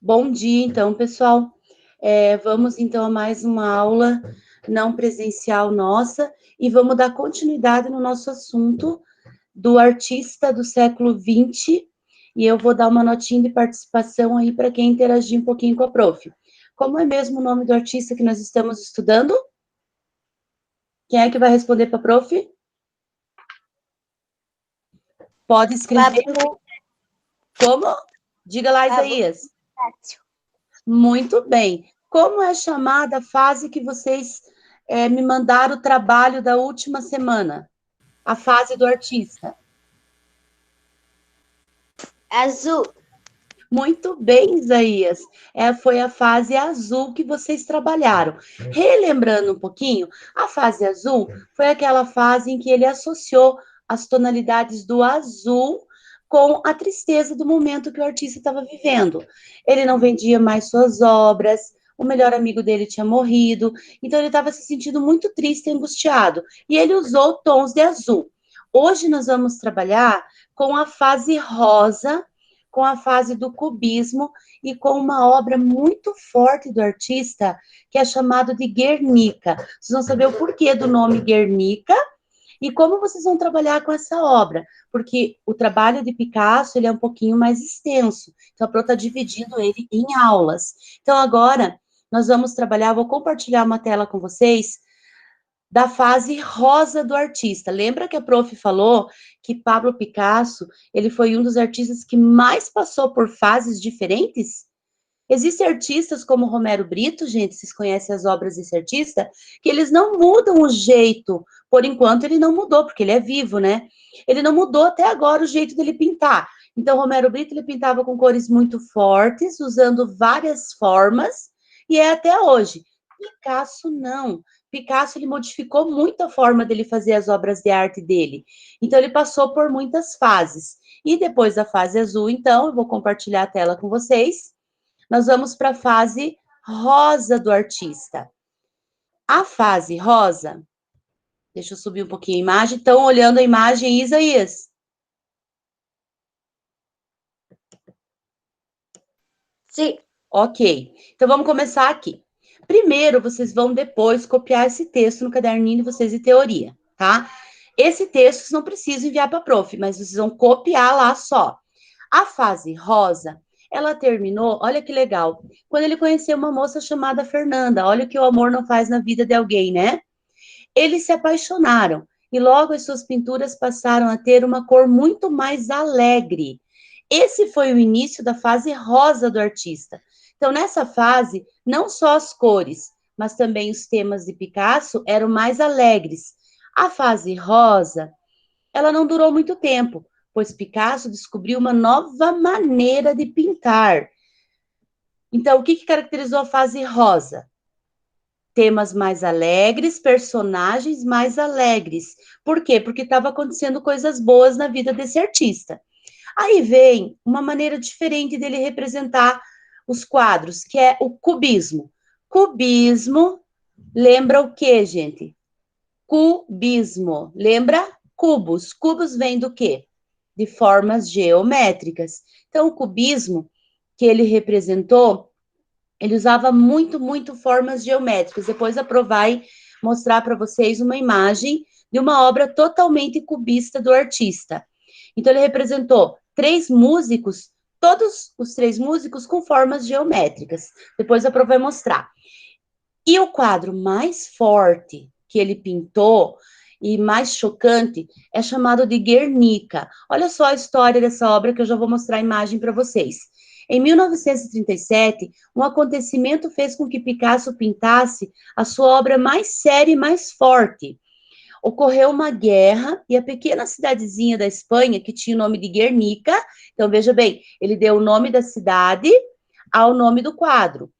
Bom dia, então, pessoal. Vamos, então, a mais uma aula não presencial nossa e vamos dar continuidade no nosso assunto do artista do século XX. E eu vou dar uma notinha de participação aí para quem interagir um pouquinho com a prof. Como é mesmo o nome do artista que nós estamos estudando? Quem é que vai responder para a prof? Pode escrever. Pablo Como? Diga lá, Pablo Isaías. Picasso. Muito bem. Como é chamada a fase que vocês me mandaram o trabalho da última semana? A fase do artista. Azul. Muito bem, Isaías. Foi a fase azul que vocês trabalharam. Relembrando um pouquinho, a fase azul foi aquela fase em que ele associou as tonalidades do azul com a tristeza do momento que o artista estava vivendo. Ele não vendia mais suas obras, o melhor amigo dele tinha morrido, então ele estava se sentindo muito triste e angustiado. E ele usou tons de azul. Hoje nós vamos trabalhar com a fase rosa, com a fase do cubismo e com uma obra muito forte do artista, que é chamado de Guernica. Vocês vão saber o porquê do nome Guernica e como vocês vão trabalhar com essa obra, porque o trabalho de Picasso ele é um pouquinho mais extenso, então a Pro está dividindo ele em aulas. Então agora nós vamos trabalhar, vou compartilhar uma tela com vocês, da fase rosa do artista. Lembra que a prof falou que Pablo Picasso, ele foi um dos artistas que mais passou por fases diferentes? Existem artistas como Romero Brito, gente, vocês conhecem as obras desse artista, que eles não mudam o jeito, por enquanto ele não mudou, porque ele é vivo, né? Ele não mudou até agora o jeito dele pintar. Então, Romero Brito, ele pintava com cores muito fortes, usando várias formas, e é até hoje. Picasso, não. Picasso, ele modificou muito a forma dele fazer as obras de arte dele. Então, ele passou por muitas fases. E depois da fase azul, então, eu vou compartilhar a tela com vocês. Nós vamos para a fase rosa do artista. A fase rosa, deixa eu subir um pouquinho a imagem. Estão olhando a imagem, Isaías? Sim. Ok. Então vamos começar aqui. Primeiro, vocês vão depois copiar esse texto no caderninho de vocês de teoria, tá? Esse texto vocês não precisam enviar para a prof, mas vocês vão copiar lá só. A fase rosa, ela terminou, olha que legal, quando ele conheceu uma moça chamada Fernanda. Olha o que o amor não faz na vida de alguém, né? Eles se apaixonaram e logo as suas pinturas passaram a ter uma cor muito mais alegre. Esse foi o início da fase rosa do artista. Então, nessa fase, não só as cores, mas também os temas de Picasso eram mais alegres. A fase rosa, ela não durou muito tempo, pois Picasso descobriu uma nova maneira de pintar. Então, o que caracterizou a fase rosa? Temas mais alegres, personagens mais alegres. Por quê? Porque estava acontecendo coisas boas na vida desse artista. Aí vem uma maneira diferente dele representar os quadros, que é o cubismo. Cubismo lembra o quê, gente? Cubismo. Lembra? Cubos. Cubos vem do quê? De formas geométricas. Então, o cubismo que ele representou, ele usava muito formas geométricas. Depois a Pro vai mostrar para vocês uma imagem de uma obra totalmente cubista do artista. Então, ele representou 3 músicos, todos os 3 músicos com formas geométricas. Depois a Pro vai mostrar. E o quadro mais forte que ele pintou e mais chocante é chamado de Guernica. Olha só a história dessa obra que eu já vou mostrar a imagem para vocês. Em 1937, um acontecimento fez com que Picasso pintasse a sua obra mais séria e mais forte. Ocorreu uma guerra e a pequena cidadezinha da Espanha, que tinha o nome de Guernica, então veja bem, ele deu o nome da cidade ao nome do quadro.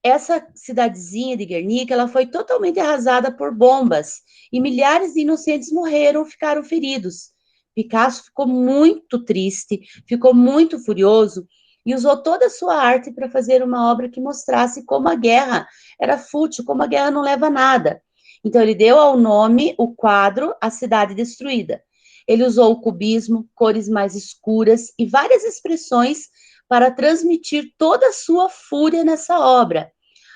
Essa cidadezinha de Guernica, ela foi totalmente arrasada por bombas e milhares de inocentes morreram, ficaram feridos. Picasso ficou muito triste, ficou muito furioso e usou toda a sua arte para fazer uma obra que mostrasse como a guerra era fútil, como a guerra não leva a nada. Então ele deu ao nome o quadro A Cidade Destruída. Ele usou o cubismo, cores mais escuras e várias expressões para transmitir toda a sua fúria nessa obra.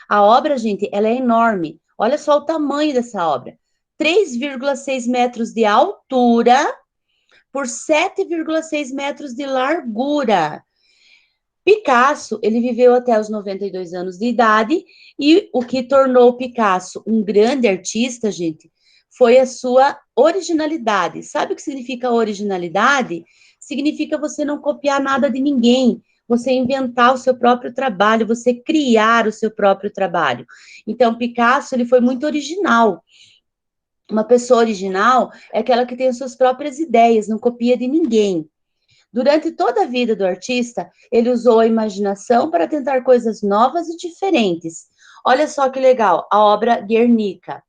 A obra, gente, ela é enorme. Olha só o tamanho dessa obra. 3,6 metros de altura por 7,6 metros de largura. Picasso, ele viveu até os 92 anos de idade, e o que tornou Picasso um grande artista, gente, foi a sua originalidade. Sabe o que significa originalidade? Significa você não copiar nada de ninguém, você inventar o seu próprio trabalho, você criar o seu próprio trabalho. Então, Picasso, ele foi muito original. Uma pessoa original é aquela que tem as suas próprias ideias, não copia de ninguém. Durante toda a vida do artista, ele usou a imaginação para tentar coisas novas e diferentes. Olha só que legal, a obra Guernica.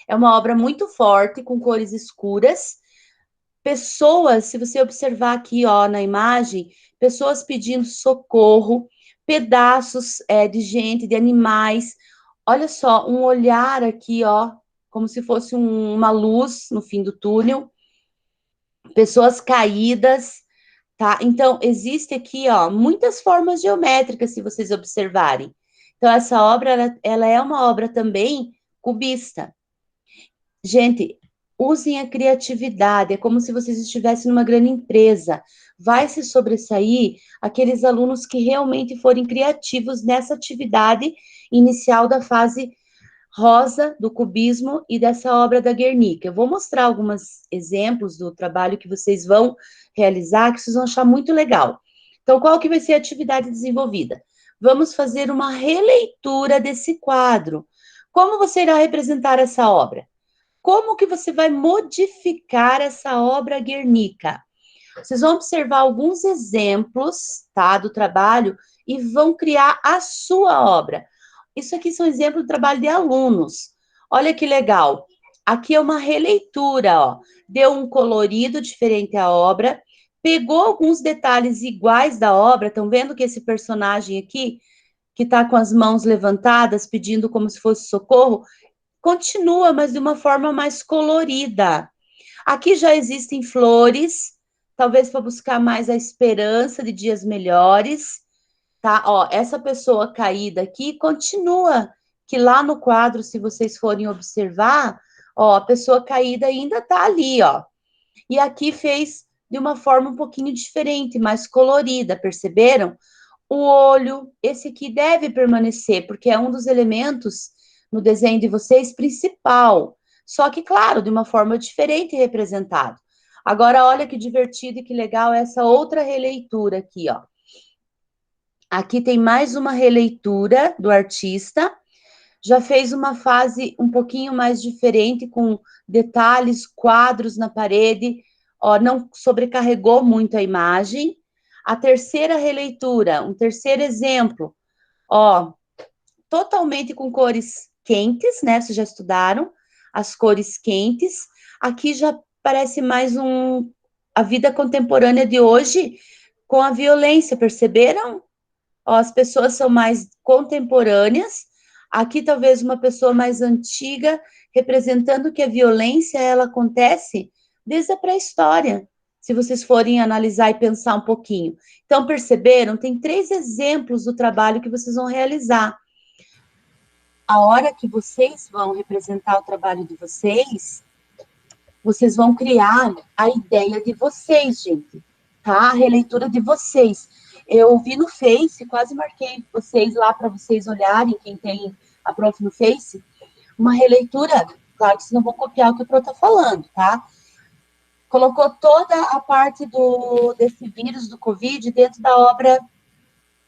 É uma obra muito forte, com cores escuras. Pessoas, se você observar aqui, ó, na imagem, pessoas pedindo socorro, pedaços de gente, de animais. Olha só, um olhar aqui, ó, como se fosse uma luz no fim do túnel. Pessoas caídas, tá? Então, existe aqui, ó, muitas formas geométricas, se vocês observarem. Então, essa obra, ela é uma obra também cubista. Gente, usem a criatividade, é como se vocês estivessem numa grande empresa. Vai se sobressair aqueles alunos que realmente forem criativos nessa atividade inicial da fase rosa do cubismo e dessa obra da Guernica. Eu vou mostrar alguns exemplos do trabalho que vocês vão realizar, que vocês vão achar muito legal. Então, qual que vai ser a atividade desenvolvida? Vamos fazer uma releitura desse quadro. Como você irá representar essa obra? Como que você vai modificar essa obra Guernica? Vocês vão observar alguns exemplos, tá, do trabalho e vão criar a sua obra. Isso aqui são exemplos do trabalho de alunos. Olha que legal. Aqui é uma releitura, ó. Deu um colorido diferente à obra, pegou alguns detalhes iguais da obra. Estão vendo que esse personagem aqui, que está com as mãos levantadas, pedindo como se fosse socorro, continua, mas de uma forma mais colorida. Aqui já existem flores, talvez para buscar mais a esperança de dias melhores, tá? Ó, essa pessoa caída aqui continua, que lá no quadro, se vocês forem observar, ó, a pessoa caída ainda tá ali, ó. E aqui fez de uma forma um pouquinho diferente, mais colorida, perceberam? O olho, esse aqui deve permanecer, porque é um dos elementos no desenho de vocês principal. Só que, claro, de uma forma diferente representado. Agora, olha que divertido e que legal essa outra releitura aqui, ó. Aqui tem mais uma releitura do artista. Já fez uma fase um pouquinho mais diferente, com detalhes, quadros na parede. Ó, não sobrecarregou muito a imagem. A terceira releitura, um terceiro exemplo, ó, totalmente com cores quentes, né? Vocês já estudaram as cores quentes. Aqui já parece mais a vida contemporânea de hoje com a violência, perceberam? Ó, as pessoas são mais contemporâneas. Aqui talvez uma pessoa mais antiga, representando que a violência ela acontece desde a pré-história, se vocês forem analisar e pensar um pouquinho. Então, perceberam? Tem 3 exemplos do trabalho que vocês vão realizar. A hora que vocês vão representar o trabalho de vocês vão criar a ideia de vocês, gente, tá? A releitura de vocês. Eu vi no Face, quase marquei vocês lá para vocês olharem, quem tem a prof no Face, uma releitura, claro que vocês não vão copiar o que o Pro está falando, tá? Colocou toda a parte desse vírus do Covid dentro da obra,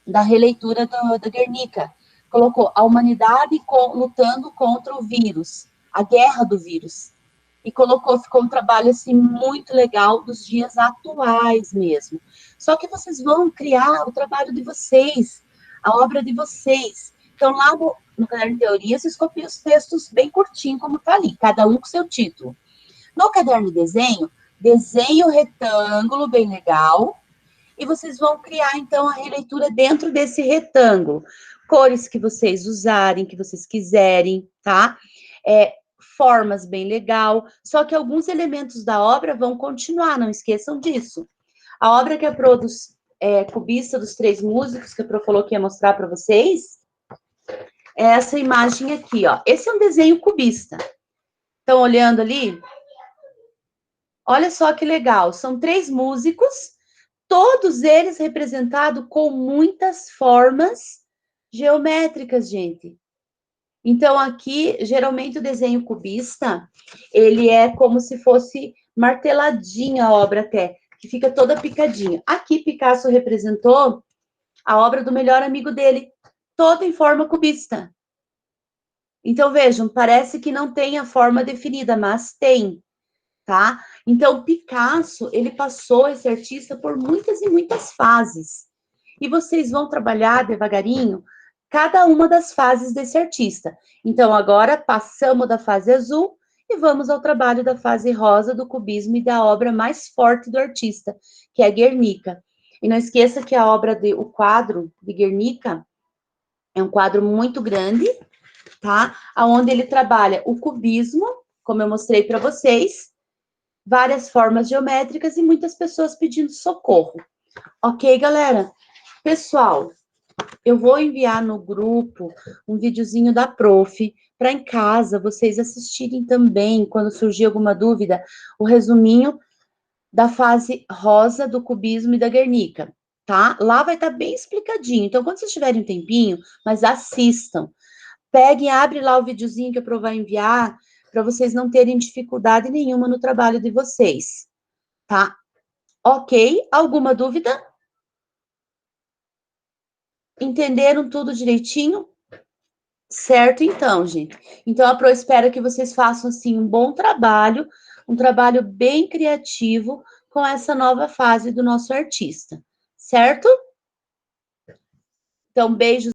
da releitura da Guernica. Colocou a humanidade lutando contra o vírus, a guerra do vírus. E ficou um trabalho, assim, muito legal dos dias atuais mesmo. Só que vocês vão criar o trabalho de vocês, a obra de vocês. Então, lá no caderno de teoria, vocês copiam os textos bem curtinho, como tá ali, cada um com seu título. No caderno de desenho, desenho retângulo bem legal, e vocês vão criar, então, a releitura dentro desse retângulo. Cores que vocês usarem, que vocês quiserem, tá? Formas bem legal, só que alguns elementos da obra vão continuar, não esqueçam disso. A obra que a Pro cubista dos 3 músicos, que a Pro falou que ia mostrar para vocês, é essa imagem aqui, ó. Esse é um desenho cubista. Estão olhando ali? Olha só que legal. São 3 músicos, todos eles representados com muitas formas geométricas, gente. Então, aqui, geralmente, o desenho cubista, ele é como se fosse marteladinha a obra até, que fica toda picadinha. Aqui, Picasso representou a obra do melhor amigo dele, toda em forma cubista. Então, vejam, parece que não tem a forma definida, mas tem, tá? Então, Picasso, ele passou, esse artista, por muitas e muitas fases. E vocês vão trabalhar devagarinho cada uma das fases desse artista. Então, agora passamos da fase azul e vamos ao trabalho da fase rosa do cubismo e da obra mais forte do artista, que é Guernica. E não esqueça que a obra o quadro de Guernica é um quadro muito grande, tá? Onde ele trabalha o cubismo, como eu mostrei para vocês, várias formas geométricas e muitas pessoas pedindo socorro. Ok, galera? Pessoal, eu vou enviar no grupo um videozinho da prof, para em casa vocês assistirem também, quando surgir alguma dúvida, o resuminho da fase rosa do cubismo e da Guernica, tá? Lá vai estar bem explicadinho. Então, quando vocês tiverem um tempinho, mas assistam. Peguem, abre lá o videozinho que a Pro vai enviar, para vocês não terem dificuldade nenhuma no trabalho de vocês, tá? Ok? Alguma dúvida? Entenderam tudo direitinho? Certo, então, gente. Então, a Pro espera que vocês façam, assim, um bom trabalho, um trabalho bem criativo com essa nova fase do nosso artista, certo? Então, beijos.